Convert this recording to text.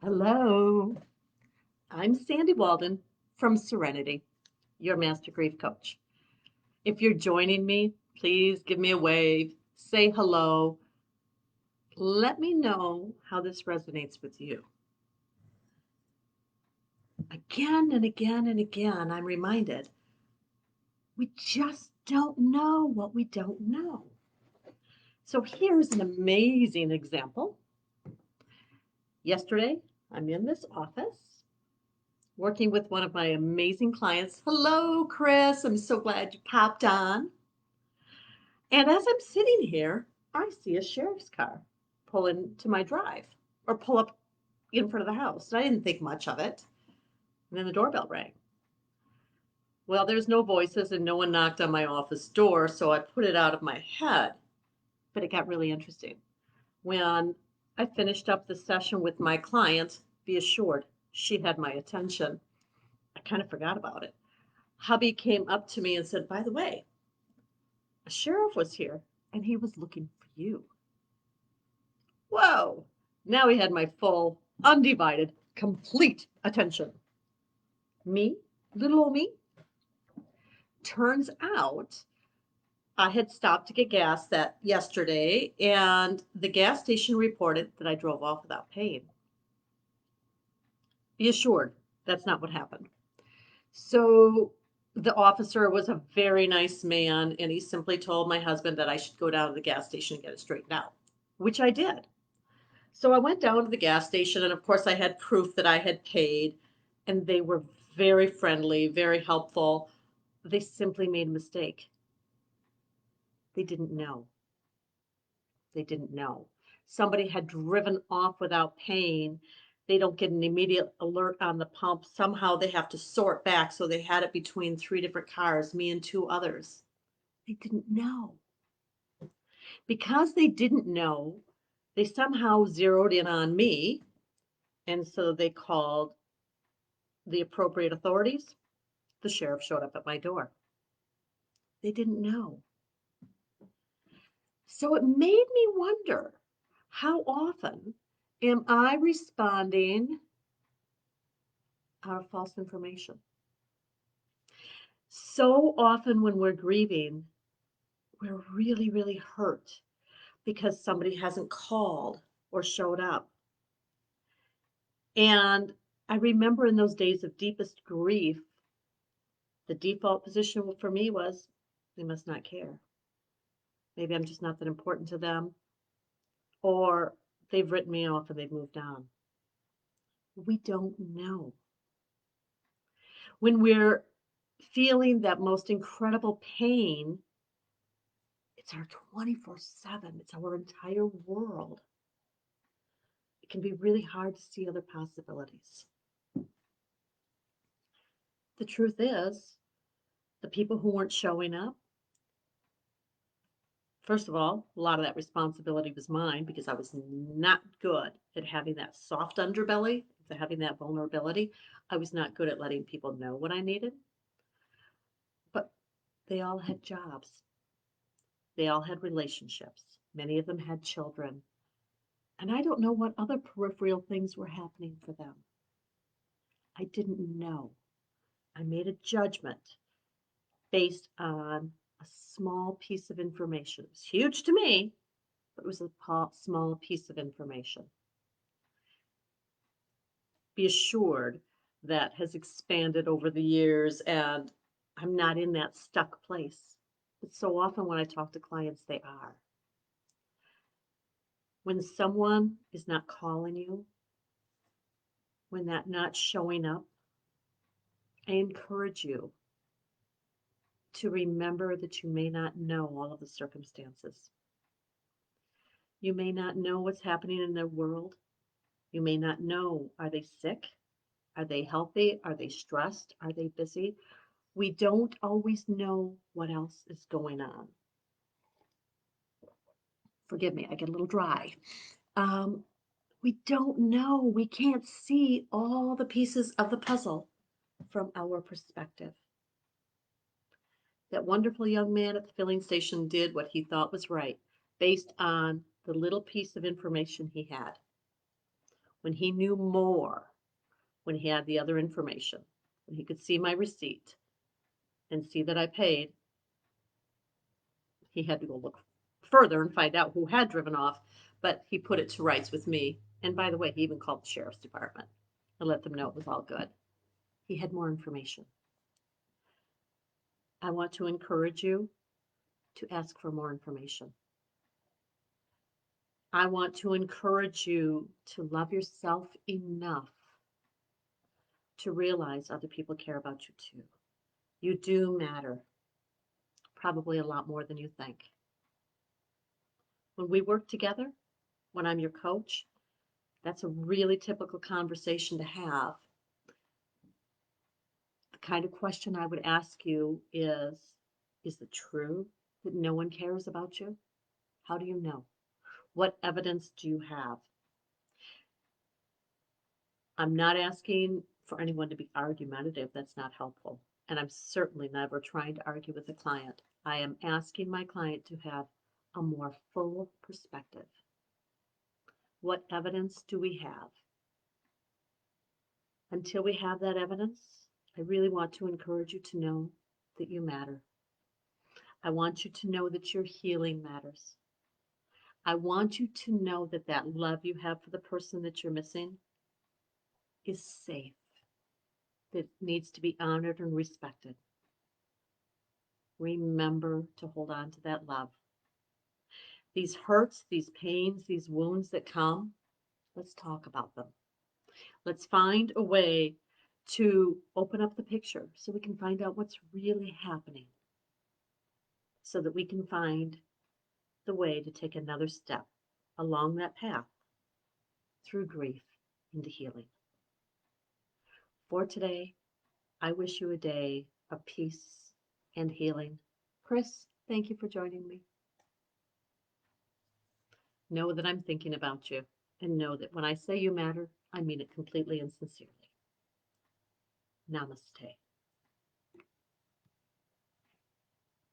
Hello, I'm Sandy Walden from Serenity, your master grief coach. If you're joining me, please give me a wave, say hello, let me know how this resonates with you. Again and again and again, I'm reminded we just don't know what we don't know. So here's an amazing example. Yesterday, I'm in this office working with one of my amazing clients. Hello, Chris. I'm so glad you popped on. And as I'm sitting here, I see a sheriff's car pull into my drive or pull up in front of the house. And I didn't think much of it. And then the doorbell rang. Well, there's no voices and no one knocked on my office door, so I put it out of my head. But it got really interesting. When I finished up the session with my client, be assured she had my attention. I kind of forgot about it. Hubby came up to me and said, "By the way, a sheriff was here and he was looking for you." Whoa! Now he had my full, undivided, complete attention. Me, little old me. Turns out I had stopped to get gas that yesterday, and the gas station reported that I drove off without paying. Be assured, that's not what happened. So the officer was a very nice man, and he simply told my husband that I should go down to the gas station and get it straightened out, which I did. So I went down to the gas station, and of course, I had proof that I had paid, and they were very friendly, very helpful. They simply made a mistake. They didn't know. They didn't know. Somebody had driven off without paying. They don't get an immediate alert on the pump. Somehow they have to sort back. So they had it between three different cars, me and two others. They didn't know. Because they didn't know, they somehow zeroed in on me. And so they called the appropriate authorities. The sheriff showed up at my door. They didn't know. So it made me wonder, how often am I responding out of false information? So often when we're grieving, we're really, really hurt because somebody hasn't called or showed up. And I remember in those days of deepest grief, the default position for me was they must not care. Maybe I'm just not that important to them, or they've written me off and they've moved on. We don't know. When we're feeling that most incredible pain, it's our 24/7, it's our entire world. It can be really hard to see other possibilities. The truth is, the people who weren't showing up, first of all, a lot of that responsibility was mine because I was not good at having that soft underbelly, having that vulnerability. I was not good at letting people know what I needed. But they all had jobs. They all had relationships. Many of them had children. And I don't know what other peripheral things were happening for them. I didn't know. I made a judgment based on a small piece of information. It was huge to me, but it was a small piece of information. Be assured that has expanded over the years, and I'm not in that stuck place. But so often when I talk to clients, they are. When someone is not calling you, when that not showing up, I encourage you to remember that you may not know all of the circumstances. You may not know what's happening in their world. You may not know, are they sick? Are they healthy? Are they stressed? Are they busy? We don't always know what else is going on. Forgive me, I get a little dry. Um, we don't know. We can't see all the pieces of the puzzle from our perspective. That wonderful young man at the filling station did what he thought was right based on the little piece of information he had. when he knew more, when he had the other information, when he could see my receipt and see that I paid, he had to go look further and find out who had driven off, but he put it to rights with me. And by the way, he even called the sheriff's department and let them know it was all good. He had more information. I want to encourage you to ask for more information. I want to encourage you to love yourself enough to realize other people care about you too. You do matter, probably a lot more than you think. When we work together, when I'm your coach, that's a really typical conversation to have. The kind of question I would ask you is it true that no one cares about you? How do you know? What evidence do you have? I'm not asking for anyone to be argumentative. That's not helpful. And I'm certainly never trying to argue with a client. I am asking my client to have a more full perspective. What evidence do we have? Until we have that evidence, I really want to encourage you to know that you matter. I want you to know that your healing matters. I want you to know that that love you have for the person that you're missing is safe, that it needs to be honored and respected. Remember to hold on to that love. These hurts, these pains, these wounds that come, let's talk about them. Let's find a way to open up the picture so we can find out what's really happening, so that we can find the way to take another step along that path through grief into healing. For today, I wish you a day of peace and healing. Chris, thank you for joining me. Know that I'm thinking about you, and know that when I say you matter, I mean it completely and sincerely. Namaste.